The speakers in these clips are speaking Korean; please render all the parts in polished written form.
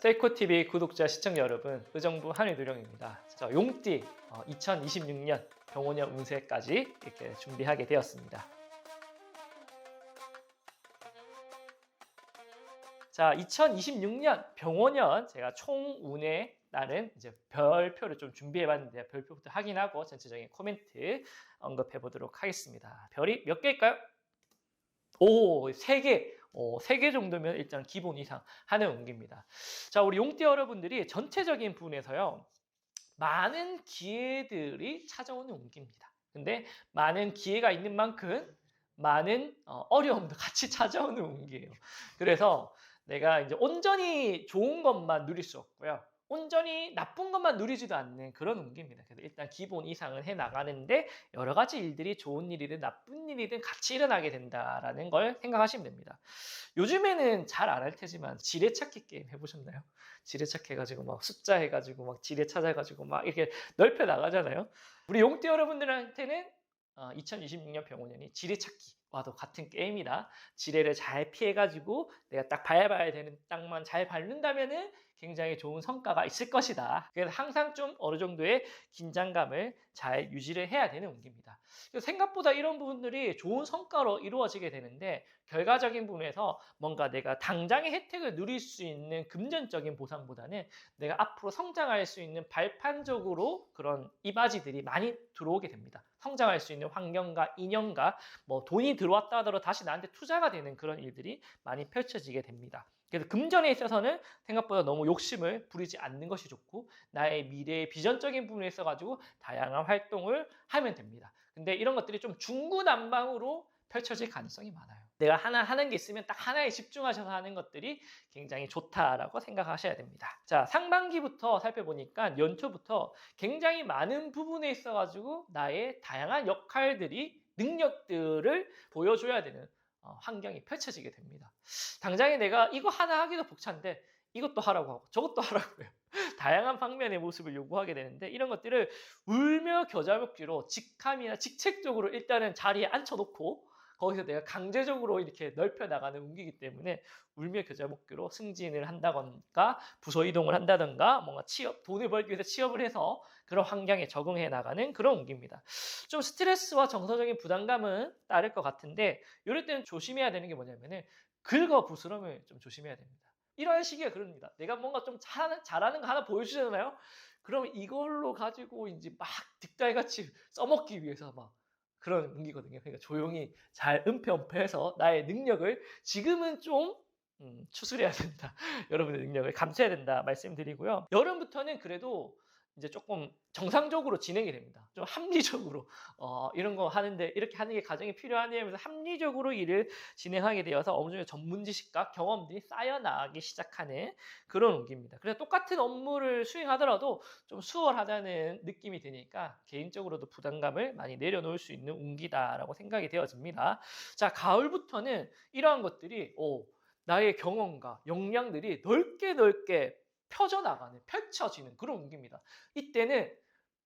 세이코TV 구독자 시청자 여러분, 의정부 한일누령입니다. 용띠 2026년 병원년 운세까지 이렇게 준비하게 되었습니다. 자, 2026년 병원년 제가 총운에 따른 이제 별표를 좀 준비해봤는데 별표부터 확인하고 전체적인 코멘트 언급해 보도록 하겠습니다. 별이 몇 개일까요? 오, 3개. 3개 정도면 일단 기본 이상 하는 운기입니다. 자, 우리 용띠 여러분들이 전체적인 부분에서요, 많은 기회들이 찾아오는 운기입니다. 근데 많은 기회가 있는 만큼 많은 어려움도 같이 찾아오는 운기예요. 그래서 내가 이제 온전히 좋은 것만 누릴 수 없고요. 온전히 나쁜 것만 누리지도 않는 그런 운기입니다. 그래서 일단 기본 이상을 해 나가는데 여러 가지 일들이 좋은 일이든 나쁜 일이든 같이 일어나게 된다라는 걸 생각하시면 됩니다. 요즘에는 잘 안 할 테지만 지뢰찾기 게임 해보셨나요? 지뢰찾기 해가지고 막 숫자 해가지고 막 지뢰 찾아가지고 막 이렇게 넓혀 나가잖아요. 우리 용띠 여러분들한테는 2026년 병원년이 지뢰찾기와도 같은 게임이다. 지뢰를 잘 피해가지고 내가 딱 밟아야 되는 땅만 잘 밟는다면은 굉장히 좋은 성과가 있을 것이다. 그래서 항상 좀 어느 정도의 긴장감을 잘 유지를 해야 되는 운기입니다. 생각보다 이런 부분들이 좋은 성과로 이루어지게 되는데 결과적인 부분에서 뭔가 내가 당장의 혜택을 누릴 수 있는 금전적인 보상보다는 내가 앞으로 성장할 수 있는 발판적으로 그런 이바지들이 많이 들어오게 됩니다. 성장할 수 있는 환경과 인연과 뭐 돈이 들어왔다 하더라도 다시 나한테 투자가 되는 그런 일들이 많이 펼쳐지게 됩니다. 그래서 금전에 있어서는 생각보다 너무 욕심을 부리지 않는 것이 좋고 나의 미래의 비전적인 부분에 있어가지고 다양한 활동을 하면 됩니다. 근데 이런 것들이 좀 중구난방으로 펼쳐질 가능성이 많아요. 내가 하나 하는 게 있으면 딱 하나에 집중하셔서 하는 것들이 굉장히 좋다라고 생각하셔야 됩니다. 자, 상반기부터 살펴보니까 연초부터 굉장히 많은 부분에 있어가지고 나의 다양한 역할들이 능력들을 보여줘야 되는 환경이 펼쳐지게 됩니다. 당장에 내가 이거 하나 하기도 벅찬데 이것도 하라고 하고 저것도 하라고 해요. 다양한 방면의 모습을 요구하게 되는데 이런 것들을 울며 겨자 먹기로 직함이나 직책적으로 일단은 자리에 앉혀놓고 거기서 내가 강제적으로 이렇게 넓혀 나가는 운기이기 때문에 울며 겨자 먹기로 승진을 한다던가 부서 이동을 한다던가 뭔가 돈을 벌기 위해서 취업을 해서 그런 환경에 적응해 나가는 그런 운기입니다. 좀 스트레스와 정서적인 부담감은 따를 것 같은데 이럴 때는 조심해야 되는 게 뭐냐면은 긁어부스럼을 좀 조심해야 됩니다. 이런 시기가 그럽니다. 내가 뭔가 좀 잘하는 거 하나 보여주잖아요. 그럼 이걸로 가지고 이제 막 득달같이 써먹기 위해서 막 그런 운기거든요. 그러니까 조용히 잘 은폐해서 나의 능력을 지금은 좀 추스려야 된다. 여러분의 능력을 감춰야 된다 말씀드리고요. 여름부터는 그래도 이제 조금 정상적으로 진행이 됩니다. 좀 합리적으로 이런 거 하는데 이렇게 하는 게 과정이 필요하네 하면서 합리적으로 일을 진행하게 되어서 어느 정도 전문 지식과 경험들이 쌓여나가기 시작하는 그런 운기입니다. 그래서 똑같은 업무를 수행하더라도 좀 수월하다는 느낌이 드니까 개인적으로도 부담감을 많이 내려놓을 수 있는 운기다라고 생각이 되어집니다. 자, 가을부터는 이러한 것들이 나의 경험과 역량들이 넓게 펼쳐지는 그런 운기입니다. 이때는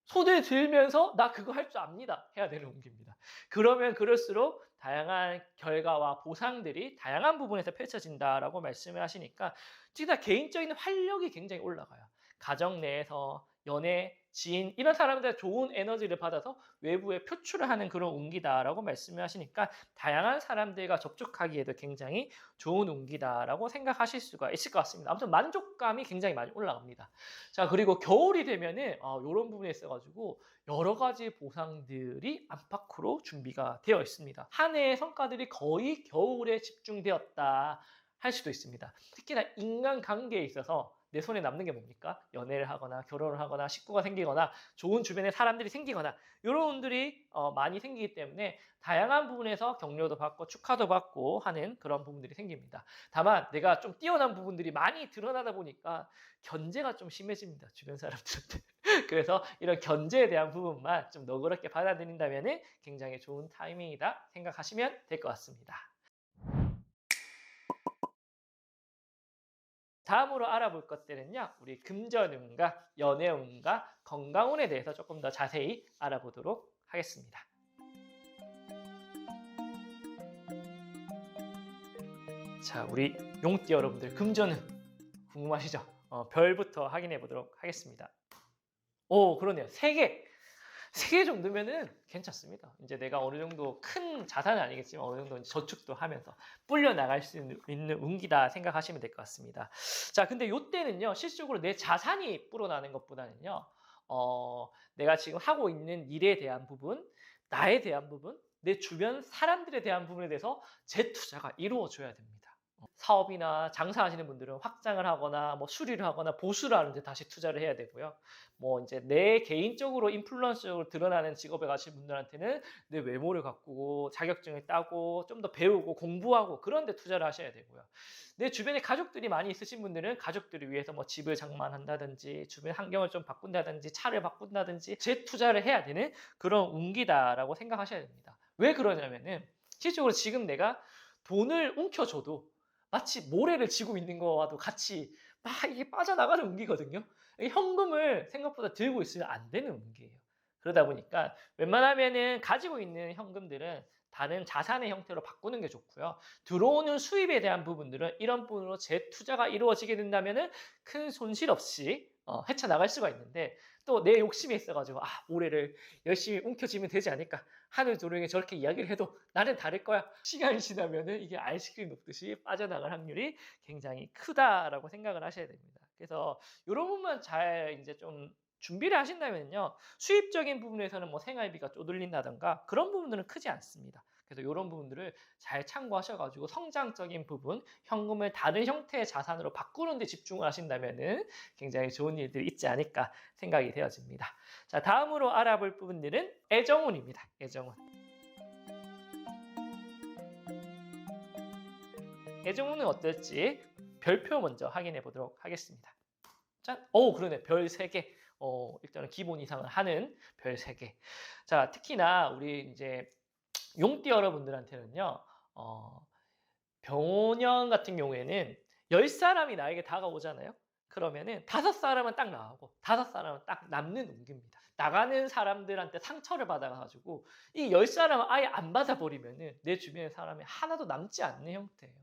손을 들면서 나 그거 할 줄 압니다 해야 되는 운기입니다. 그러면 그럴수록 다양한 결과와 보상들이 다양한 부분에서 펼쳐진다라고 말씀을 하시니까 진짜 개인적인 활력이 굉장히 올라가요. 가정 내에서 연애, 지인 이런 사람들의 좋은 에너지를 받아서 외부에 표출을 하는 그런 운기다라고 말씀을 하시니까 다양한 사람들과 접촉하기에도 굉장히 좋은 운기다라고 생각하실 수가 있을 것 같습니다. 아무튼 만족감이 굉장히 많이 올라갑니다. 자, 그리고 겨울이 되면은 이런 부분에 있어가지고 여러 가지 보상들이 안팎으로 준비가 되어 있습니다. 한 해의 성과들이 거의 겨울에 집중되었다 할 수도 있습니다. 특히나 인간관계에 있어서 내 손에 남는 게 뭡니까? 연애를 하거나 결혼을 하거나 식구가 생기거나 좋은 주변에 사람들이 생기거나 이런 분들이 많이 생기기 때문에 다양한 부분에서 격려도 받고 축하도 받고 하는 그런 부분들이 생깁니다. 다만 내가 좀 뛰어난 부분들이 많이 드러나다 보니까 견제가 좀 심해집니다. 주변 사람들한테. 그래서 이런 견제에 대한 부분만 좀 너그럽게 받아들인다면 굉장히 좋은 타이밍이다 생각하시면 될 것 같습니다. 다음으로 알아볼 것들은요, 우리 금전운과 연애운과 건강운에 대해서 조금 더 자세히 알아보도록 하겠습니다. 자, 우리 용띠 여러분들 금전운 궁금하시죠? 별부터 확인해 보도록 하겠습니다. 오, 그러네요. 3개. 3개 정도면은 괜찮습니다. 이제 내가 어느 정도 큰 자산은 아니겠지만 어느 정도 저축도 하면서 불려 나갈 수 있는 운기다 생각하시면 될 것 같습니다. 자, 근데 이때는요, 실질적으로 내 자산이 불어나는 것보다는요, 내가 지금 하고 있는 일에 대한 부분, 나에 대한 부분, 내 주변 사람들에 대한 부분에 대해서 재투자가 이루어져야 됩니다. 사업이나 장사하시는 분들은 확장을 하거나 뭐 수리를 하거나 보수를 하는데 다시 투자를 해야 되고요. 뭐 이제 내 개인적으로 인플루언서적으로 드러나는 직업에 가신 분들한테는 내 외모를 가꾸고 자격증을 따고 좀 더 배우고 공부하고 그런 데 투자를 하셔야 되고요. 내 주변에 가족들이 많이 있으신 분들은 가족들을 위해서 뭐 집을 장만한다든지 주변 환경을 좀 바꾼다든지 차를 바꾼다든지 재투자를 해야 되는 그런 운기다라고 생각하셔야 됩니다. 왜 그러냐면은 실질적으로 지금 내가 돈을 움켜줘도 마치 모래를 쥐고 있는 거와도 같이 막 이게 빠져나가는 운기거든요. 현금을 생각보다 들고 있으면 안 되는 운기예요. 그러다 보니까 웬만하면은 가지고 있는 현금들은 다른 자산의 형태로 바꾸는 게 좋고요. 들어오는 수입에 대한 부분들은 이런 부분으로 재투자가 이루어지게 된다면은 큰 손실 없이 헤쳐나갈 수가 있는데 또 내 욕심이 있어가지고 모래를 열심히 움켜쥐면 되지 않을까. 하늘 조용히 저렇게 이야기를 해도 나는 다를 거야. 시간이 지나면은 이게 아이스크림 녹듯이 빠져나갈 확률이 굉장히 크다라고 생각을 하셔야 됩니다. 그래서 이런 부분만 잘 이제 좀 준비를 하신다면요. 수입적인 부분에서는 뭐 생활비가 쪼들린다던가 그런 부분들은 크지 않습니다. 그래서 이런 부분들을 잘 참고하셔가지고 성장적인 부분, 현금을 다른 형태의 자산으로 바꾸는 데 집중을 하신다면은 굉장히 좋은 일들이 있지 않을까 생각이 되어집니다. 자, 다음으로 알아볼 부분들은 애정운입니다. 애정운. 애정운은 어떨지 별표 먼저 확인해 보도록 하겠습니다. 짠! 그러네. 별 3개. 일단은 기본 이상을 하는 별 3개. 자, 특히나 우리 이제 용띠 여러분들한테는요, 병원 같은 경우에는 10사람이 나에게 다가오잖아요? 그러면은 5사람은 딱 나가고 5사람은 딱 남는 운기입니다. 나가는 사람들한테 상처를 받아가지고 이 10사람을 아예 안 받아버리면은 내 주변의 사람이 하나도 남지 않는 형태예요.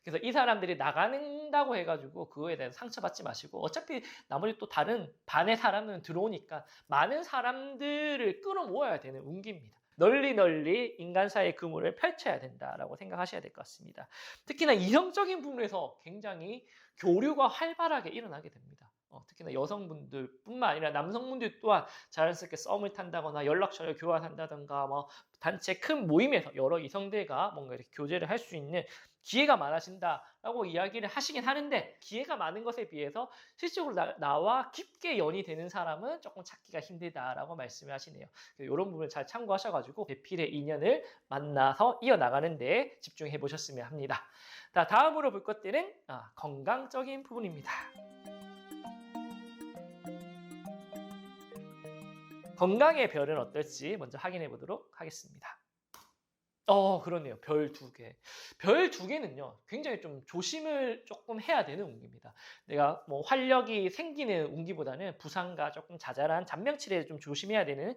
그래서 이 사람들이 나간다고 해가지고 그거에 대해서 상처받지 마시고 어차피 나머지 또 다른 반의 사람은 들어오니까 많은 사람들을 끌어모아야 되는 운기입니다. 널리 인간사의 그물을 펼쳐야 된다라고 생각하셔야 될 것 같습니다. 특히나 이성적인 부분에서 굉장히 교류가 활발하게 일어나게 됩니다. 특히나 여성분들뿐만 아니라 남성분들 또한 자연스럽게 썸을 탄다거나 연락처를 교환한다든가 뭐 단체 큰 모임에서 여러 이성들과 뭔가 이렇게 교제를 할 수 있는 기회가 많아진다라고 이야기를 하시긴 하는데 기회가 많은 것에 비해서 실질적으로 나와 깊게 연이 되는 사람은 조금 찾기가 힘들다라고 말씀을 하시네요. 이런 부분을 잘 참고하셔가지고 배필의 인연을 만나서 이어나가는 데 집중해 보셨으면 합니다. 자, 다음으로 볼 것들은 건강적인 부분입니다. 건강의 별은 어떨지 먼저 확인해 보도록 하겠습니다. 그렇네요. 별 2개. 별 2개는요, 굉장히 좀 조심을 조금 해야 되는 운기입니다. 내가 뭐 활력이 생기는 운기보다는 부상과 조금 자잘한 잔명치레에 좀 조심해야 되는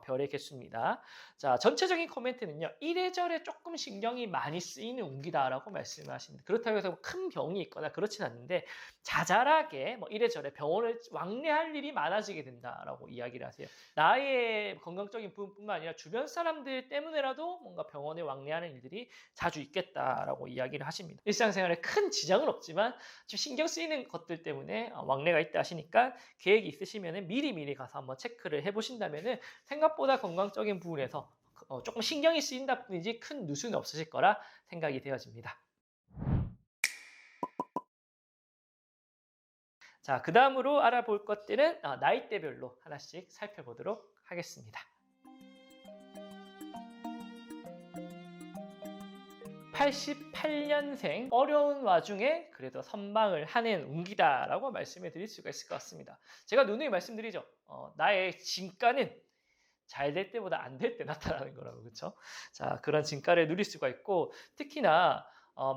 별의 개수입니다. 자, 전체적인 코멘트는요, 이래저래 조금 신경이 많이 쓰이는 운기다라고 말씀을 하십니다. 그렇다고 해서 큰 병이 있거나 그렇진 않는데, 자잘하게 뭐 이래저래 병원을 왕래할 일이 많아지게 된다라고 이야기를 하세요. 나의 건강적인 부분뿐만 아니라 주변 사람들 때문에라도 뭔가 병원에 왕래하는 일들이 자주 있겠다라고 이야기를 하십니다. 일상생활에 큰 지장은 없지만 좀 신경 쓰이는 것들 때문에 왕래가 있다 하시니까 계획이 있으시면 미리 가서 한번 체크를 해보신다면 생각보다 건강적인 부분에서 조금 신경이 쓰인다 뿐이지 큰 누수는 없으실 거라 생각이 되어집니다. 자, 그 다음으로 알아볼 것들은 나이대별로 하나씩 살펴보도록 하겠습니다. 88년생 어려운 와중에 그래도 선방을 하는 운기다라고 말씀해 드릴 수가 있을 것 같습니다. 제가 누누이 말씀드리죠. 나의 진가는 잘 될 때보다 안 될 때 나타나는 거라고, 그렇죠? 자, 그런 진가를 누릴 수가 있고 특히나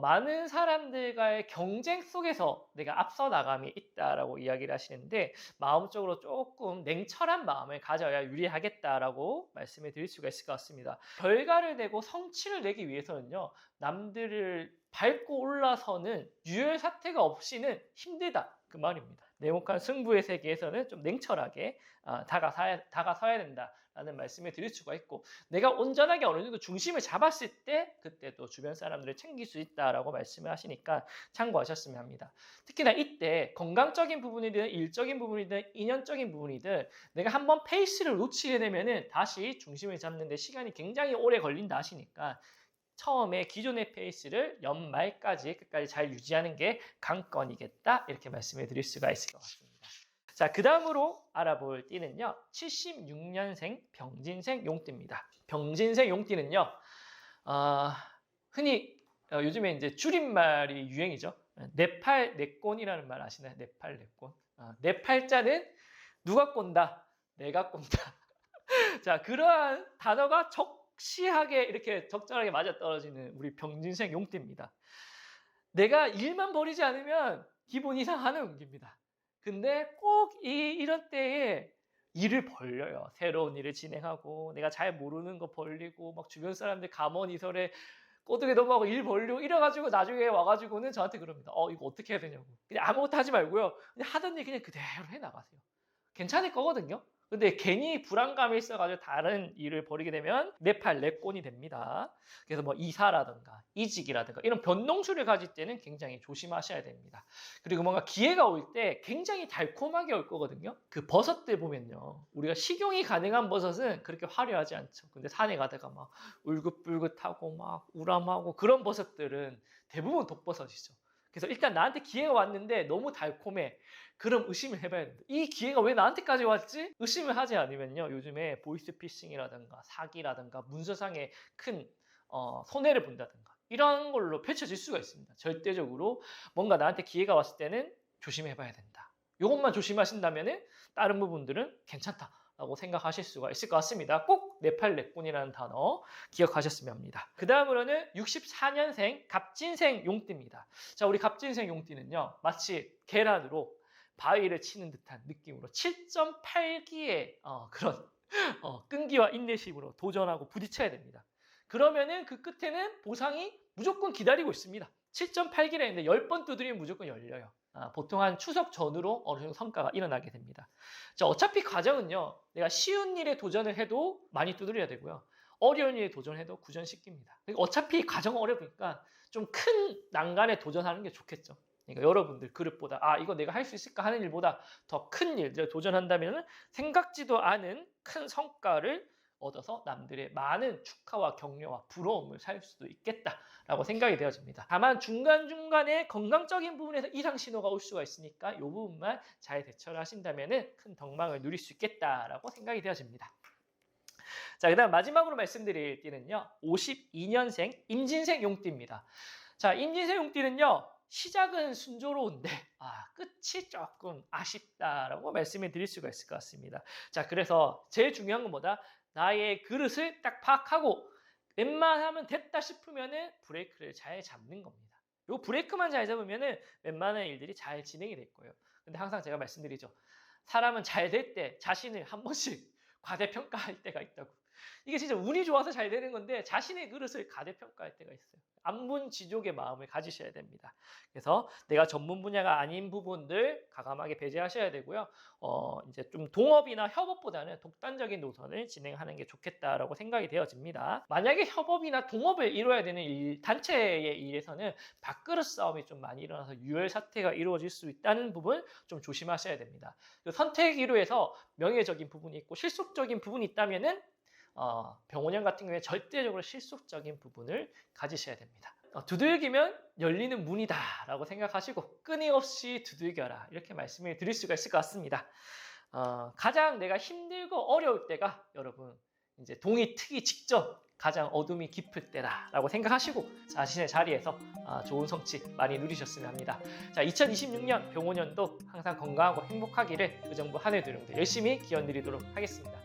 많은 사람들과의 경쟁 속에서 내가 앞서 나감이 있다라고 이야기를 하시는데 마음적으로 조금 냉철한 마음을 가져야 유리하겠다라고 말씀을 드릴 수가 있을 것 같습니다. 결과를 내고 성취를 내기 위해서는요, 남들을 밟고 올라서는 유혈 사태가 없이는 힘들다. 그 말입니다. 냉혹한 승부의 세계에서는 좀 냉철하게 다가서야 된다라는 말씀을 드릴 수가 있고, 내가 온전하게 어느 정도 중심을 잡았을 때 그때 또 주변 사람들을 챙길 수 있다라고 말씀을 하시니까 참고하셨으면 합니다. 특히나 이때 건강적인 부분이든 일적인 부분이든 인연적인 부분이든 내가 한번 페이스를 놓치게 되면은 다시 중심을 잡는 데 시간이 굉장히 오래 걸린다 하시니까 처음에 기존의 페이스를 연말까지 끝까지 잘 유지하는 게 관건이겠다, 이렇게 말씀을 드릴 수가 있을 것 같습니다. 자, 그 다음으로 알아볼 띠는요, 76년생 병진생 용띠입니다. 병진생 용띠는요, 흔히 요즘에 이제 줄임말이 유행이죠. 네팔 네꼰이라는 말 아시나요? 네팔 네꼰. 네 팔자는 누가 꼰다? 내가 꼰다. 자, 그러한 단어가 적시하게 이렇게 적절하게 맞아떨어지는 우리 병진생 용띠입니다. 내가 일만 버리지 않으면 기분 이상 하는 운기입니다. 근데 꼭 이런 때에 일을 벌려요. 새로운 일을 진행하고 내가 잘 모르는 거 벌리고 막 주변 사람들 가머니설에 꼬드게 넘어가고 일 벌리고 이래가지고 나중에 와가지고는 저한테 그럽니다. 이거 어떻게 해야 되냐고. 그냥 아무것도 하지 말고요. 그냥 하던 일 그냥 그대로 해나가세요. 괜찮을 거거든요. 근데 괜히 불안감이 있어가지고 다른 일을 벌이게 되면 네팔 네꼰이 됩니다. 그래서 뭐 이사라든가 이직이라든가 이런 변동수를 가질 때는 굉장히 조심하셔야 됩니다. 그리고 뭔가 기회가 올 때 굉장히 달콤하게 올 거거든요. 그 버섯들 보면요, 우리가 식용이 가능한 버섯은 그렇게 화려하지 않죠. 근데 산에 가다가 막 울긋불긋하고 막 우람하고 그런 버섯들은 대부분 독버섯이죠. 그래서 일단 나한테 기회가 왔는데 너무 달콤해. 그럼 의심을 해봐야 됩니다. 이 기회가 왜 나한테까지 왔지? 의심을 하지 않으면요, 요즘에 보이스피싱이라든가 사기라든가 문서상의 큰 손해를 본다든가 이런 걸로 펼쳐질 수가 있습니다. 절대적으로 뭔가 나한테 기회가 왔을 때는 조심해봐야 된다. 이것만 조심하신다면 다른 부분들은 괜찮다라고 생각하실 수가 있을 것 같습니다. 꼭 네팔 네꼰이라는 단어 기억하셨으면 합니다. 그 다음으로는 64년생 갑진생 용띠입니다. 자, 우리 갑진생 용띠는요, 마치 계란으로 바위를 치는 듯한 느낌으로 7.8기의 그런 끈기와 인내심으로 도전하고 부딪혀야 됩니다. 그러면은 그 끝에는 보상이 무조건 기다리고 있습니다. 7.8기라 했는데 10번 두드리면 무조건 열려요. 보통 한 추석 전후로 어느 정도 성과가 일어나게 됩니다. 자, 어차피 과정은요, 내가 쉬운 일에 도전을 해도 많이 두드려야 되고요, 어려운 일에 도전해도 구전시킵니다. 어차피 과정은 어려우니까 좀 큰 난간에 도전하는 게 좋겠죠. 그러니까 여러분들 그릇보다 이거 내가 할 수 있을까 하는 일보다 더 큰 일을 도전한다면 생각지도 않은 큰 성과를 얻어서 남들의 많은 축하와 격려와 부러움을 살 수도 있겠다라고 생각이 되어집니다. 다만 중간중간에 건강적인 부분에서 이상 신호가 올 수가 있으니까 이 부분만 잘 대처를 하신다면 큰 덕망을 누릴 수 있겠다라고 생각이 되어집니다. 자, 그 다음 마지막으로 말씀드릴 띠는요, 52년생 임진생 용띠입니다. 자, 임진생 용띠는요, 시작은 순조로운데 끝이 조금 아쉽다라고 말씀을 드릴 수가 있을 것 같습니다. 자, 그래서 제일 중요한 건 뭐다? 나의 그릇을 딱 파악하고 웬만하면 됐다 싶으면은 브레이크를 잘 잡는 겁니다. 요 브레이크만 잘 잡으면은 웬만한 일들이 잘 진행이 될 거예요. 근데 항상 제가 말씀드리죠. 사람은 잘 될 때 자신을 한 번씩 과대평가할 때가 있다고. 이게 진짜 운이 좋아서 잘 되는 건데 자신의 그릇을 과대평가할 때가 있어요. 안분지족의 마음을 가지셔야 됩니다. 그래서 내가 전문 분야가 아닌 부분들 과감하게 배제하셔야 되고요. 이제 좀 동업이나 협업보다는 독단적인 노선을 진행하는 게 좋겠다라고 생각이 되어집니다. 만약에 협업이나 동업을 이루어야 되는 단체의 일에서는 밥그릇 싸움이 좀 많이 일어나서 유혈 사태가 이루어질 수 있다는 부분 좀 조심하셔야 됩니다. 선택 이루에서 명예적인 부분이 있고 실속적인 부분이 있다면은 병원형 같은 경우에 절대적으로 실속적인 부분을 가지셔야 됩니다. 두들기면 열리는 문이다 라고 생각하시고 끊임없이 두들겨라, 이렇게 말씀을 드릴 수가 있을 것 같습니다. 가장 내가 힘들고 어려울 때가 여러분 이제 동이 트기 직전 가장 어둠이 깊을 때다라고 생각하시고 자신의 자리에서 좋은 성취 많이 누리셨으면 합니다. 자, 2026년 병원년도 항상 건강하고 행복하기를 의정부 한해도 여러분들 열심히 기원 드리도록 하겠습니다.